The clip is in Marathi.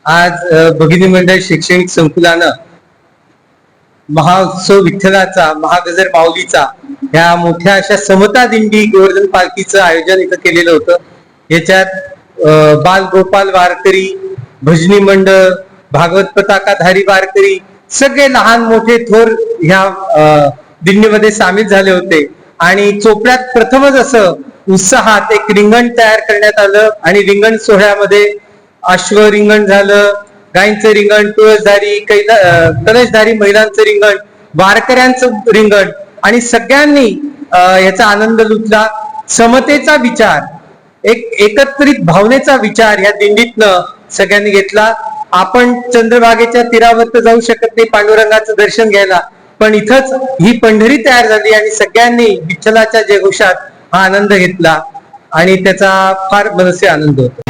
आज भगिनी मंडळ शैक्षणिक संकुलानं महाउत्सव विठ्ठलाचा महागजर माऊलीचा ह्या मोठ्या अशा समता दिंडी गोवर्धन पालखीचं आयोजन इथं केलेलं होतं। याच्यात बाल गोपाल वारकरी, भजनी मंडळ, भागवत पताकाधारी वारकरी सगळे लहान मोठे थोर ह्या दिंडीमध्ये सामील झाले होते आणि चोपड्यात प्रथमच असं उत्साहात एक रिंगण तयार करण्यात आलं आणि रिंगण सोहळ्यामध्ये अश्व रिंगण झालं, गायींचं रिंगण, तुळसधारी कलशधारी महिलांचं रिंगण, वारकऱ्यांचं रिंगण आणि सगळ्यांनी याचा आनंद लुटला। समतेचा विचार, एक एकत्रित भावनेचा विचार या दिंडीतनं सगळ्यांनी घेतला। आपण चंद्रभागेच्या तीरावर तर जाऊ शकत नाही पांडुरंगाचं दर्शन घ्यायला, पण इथंच ही पंढरी तयार झाली आणि सगळ्यांनी विठ्ठलाच्या जयघोषात हा आनंद घेतला आणि त्याचा फार मनसे आनंद होतो।